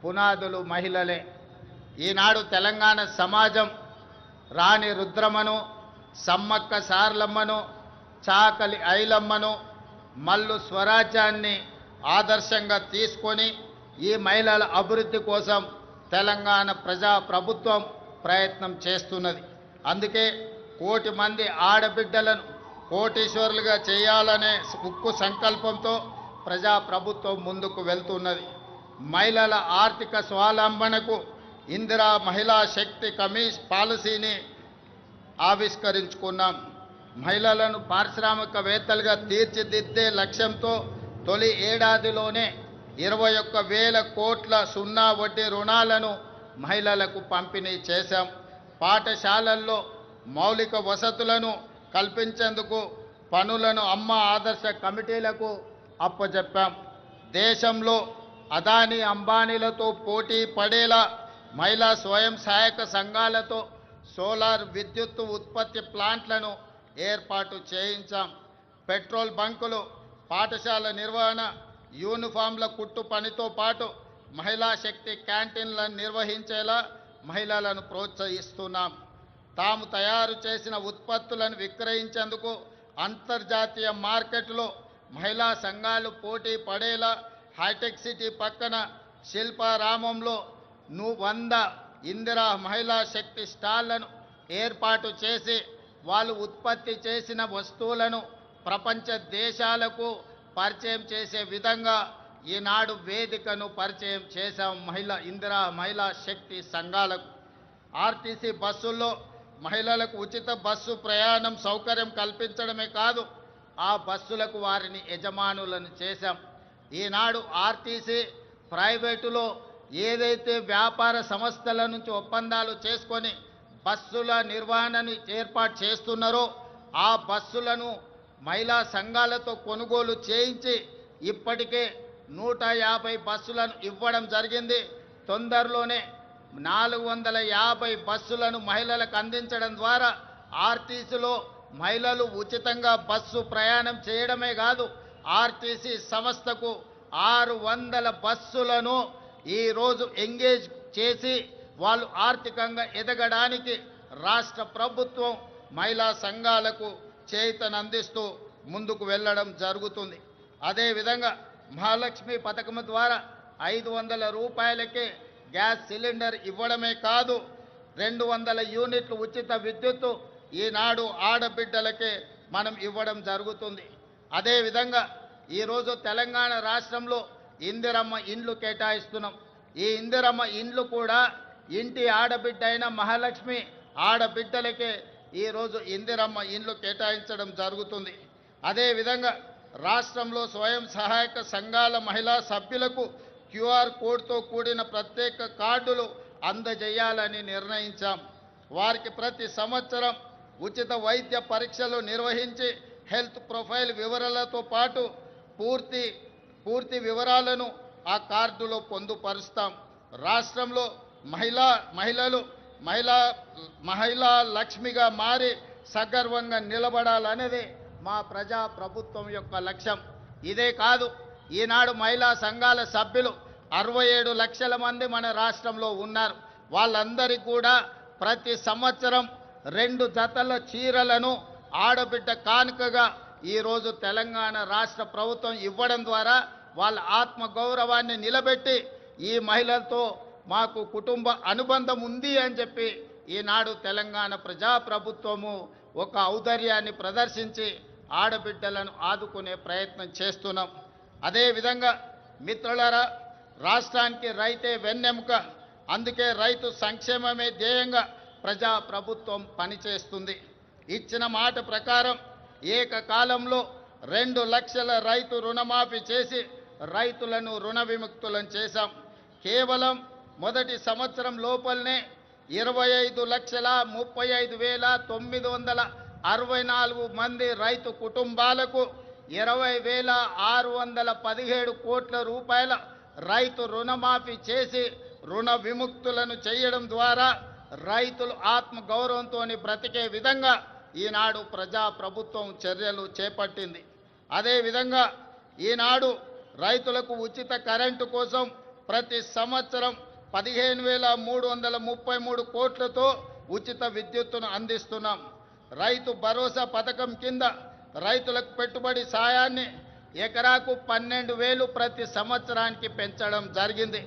పునాదులు మహిళలే. ఈనాడు తెలంగాణ సమాజం రాణి రుద్రమను, సమ్మక్క సార్లమ్మను, చాకలి ఐలమ్మను, మల్లు స్వరాజ్యాన్ని ఆదర్శంగా తీసుకొని ఈ మహిళల అభివృద్ధి కోసం తెలంగాణ ప్రజా ప్రభుత్వం ప్రయత్నం చేస్తున్నది. అందుకే కోటి మంది ఆడబిడ్డలను కోటీశ్వరులుగా చేయాలనే ఉక్కు సంకల్పంతో ప్రజా ప్రభుత్వం ముందుకు వెళ్తున్నది. మహిళల ఆర్థిక స్వావలంబనకు ఇందిరా మహిళా శక్తి పాలసీని ఆవిష్కరించుకున్నాం. మహిళలను పారిశ్రామికవేత్తలుగా తీర్చిదిద్దే లక్ష్యంతో తొలి ఏడాదిలోనే 21,000 కోట్ల సున్నా వడ్డీ రుణాలను మహిళలకు పంపిణీ చేశాం. పాఠశాలల్లో మౌలిక వసతులను కల్పించేందుకు పనులను అమ్మ ఆదర్శ కమిటీలకు అప్పచెప్పాం. దేశంలో అదానీ అంబానీలతో పోటీ పడేలా మహిళా స్వయం సహాయక సంఘాలతో సోలార్ విద్యుత్ ఉత్పత్తి ప్లాంట్లను ఏర్పాటు చేయించాం. పెట్రోల్ బంకులు, పాఠశాల నిర్వహణ, యూనిఫామ్ల కుట్టు పనితో పాటు మహిళా శక్తి క్యాంటీన్లను నిర్వహించేలా మహిళలను ప్రోత్సహిస్తున్నాం. తాము తయారు చేసిన ఉత్పత్తులను విక్రయించేందుకు అంతర్జాతీయ మార్కెట్లో మహిళా సంఘాలు పోటీ పడేలా హైటెక్ సిటీ పక్కన శిల్పారామంలో 100 ఇందిరా మహిళా శక్తి స్టాళ్లను ఏర్పాటు చేసి వాళ్ళు ఉత్పత్తి చేసిన వస్తువులను ప్రపంచ దేశాలకు పరిచయం చేసే విధంగా ఈనాడు వేదికను పరిచయం చేశాం. ఇందిరా మహిళా శక్తి సంఘాలకు ఆర్టీసీ బస్సుల్లో మహిళలకు ఉచిత బస్సు ప్రయాణం సౌకర్యం కల్పించడమే కాదు, ఆ బస్సులకు వారిని యజమానులను చేశాం. ఈనాడు ఆర్టీసీ ప్రైవేటులో ఏదైతే వ్యాపార సంస్థల నుంచి ఒప్పందాలు చేసుకొని బస్సుల నిర్వహణను ఏర్పాటు చేస్తున్నారో ఆ బస్సులను మహిళా సంఘాలతో కొనుగోలు చేయించి ఇప్పటికే 150 బస్సులను ఇవ్వడం జరిగింది. తొందరలోనే 450 బస్సులను మహిళలకు అందించడం ద్వారా ఆర్టీసీలో మహిళలు ఉచితంగా బస్సు ప్రయాణం చేయడమే కాదు, ఆర్టీసీ సంస్థకు 600 బస్సులను ఈరోజు ఎంగేజ్ చేసి వాళ్ళు ఆర్థికంగా ఎదగడానికి రాష్ట్ర ప్రభుత్వం మహిళా సంఘాలకు చేయూతనందిస్తూ ముందుకు వెళ్ళడం జరుగుతుంది. అదేవిధంగా మహాలక్ష్మి పథకం ద్వారా 500 రూపాయలకే గ్యాస్ సిలిండర్ ఇవ్వడమే కాదు, 200 యూనిట్లు ఉచిత విద్యుత్తు ఈనాడు ఆడబిడ్డలకే మనం ఇవ్వడం జరుగుతుంది. అదేవిధంగా ఈరోజు తెలంగాణ రాష్ట్రంలో ఇందిరమ్మ ఇండ్లు కేటాయిస్తున్నాం. ఈ ఇందిరమ్మ ఇండ్లు కూడా ఇంటి ఆడబిడ్డ అయిన మహాలక్ష్మి ఆడబిడ్డలకే ఈరోజు ఇందిరమ్మ ఇండ్లు కేటాయించడం జరుగుతుంది. అదేవిధంగా రాష్ట్రంలో స్వయం సహాయక సంఘాల మహిళా సభ్యులకు QR కోడ్తో కూడిన ప్రత్యేక కార్డులు అందజేయాలని నిర్ణయించాం. వారికి ప్రతి సంవత్సరం ఉచిత వైద్య పరీక్షలు నిర్వహించి హెల్త్ ప్రొఫైల్ వివరాలతో పాటు పూర్తి వివరాలను ఆ కార్డులో పొందుపరుస్తాం. రాష్ట్రంలో మహిళా లక్ష్మిగా మారి సగర్వంగా నిలబడాలనేది మా ప్రజా ప్రభుత్వం యొక్క లక్ష్యం. ఇదే కాదు, ఈనాడు మహిళా సంఘాల సభ్యులు 67 లక్షల మంది మన రాష్ట్రంలో ఉన్నారు. వాళ్ళందరికీ కూడా ప్రతి సంవత్సరం 2 జతల చీరలను ఆడబిడ్డ కానుకగా ఈరోజు తెలంగాణ రాష్ట్ర ప్రభుత్వం ఇవ్వడం ద్వారా వాళ్ళ ఆత్మగౌరవాన్ని నిలబెట్టి ఈ మహిళలతో మాకు కుటుంబ అనుబంధం ఉంది అని చెప్పి ఈనాడు తెలంగాణ ప్రజాప్రభుత్వము ఒక ఔదార్యాన్ని ప్రదర్శించి ఆడబిడ్డలను ఆదుకునే ప్రయత్నం చేస్తున్నాం. అదేవిధంగా మిత్రులారా, రాష్ట్రానికి రైతే వెన్నెముక. అందుకే రైతు సంక్షేమమే ధ్యేయంగా ప్రజాప్రభుత్వం పనిచేస్తుంది. ఇచ్చిన మాట ప్రకారం ఏకకాలంలో 2 లక్షల రైతు రుణమాఫీ చేసి రైతులను రుణ విముక్తులను చేశాం. కేవలం మొదటి సంవత్సరం లోపలనే 25,35,964 మంది రైతు కుటుంబాలకు 20,617 కోట్ల రూపాయల రైతు రుణమాఫీ చేసి రుణ విముక్తులను చేయడం ద్వారా రైతులు ఆత్మగౌరవంతో బ్రతికే విధంగా ఈనాడు ప్రజాప్రభుత్వం చర్యలు చేపట్టింది. అదేవిధంగా ఈనాడు రైతులకు ఉచిత కరెంటు కోసం ప్రతి సంవత్సరం 15,333 కోట్లతో ఉచిత విద్యుత్తును అందిస్తున్నాం. రైతు భరోసా పథకం కింద రైతులకు పెట్టుబడి సాయాన్ని ఎకరాకు 12,000 ప్రతి సంవత్సరానికి పెంచడం జరిగింది.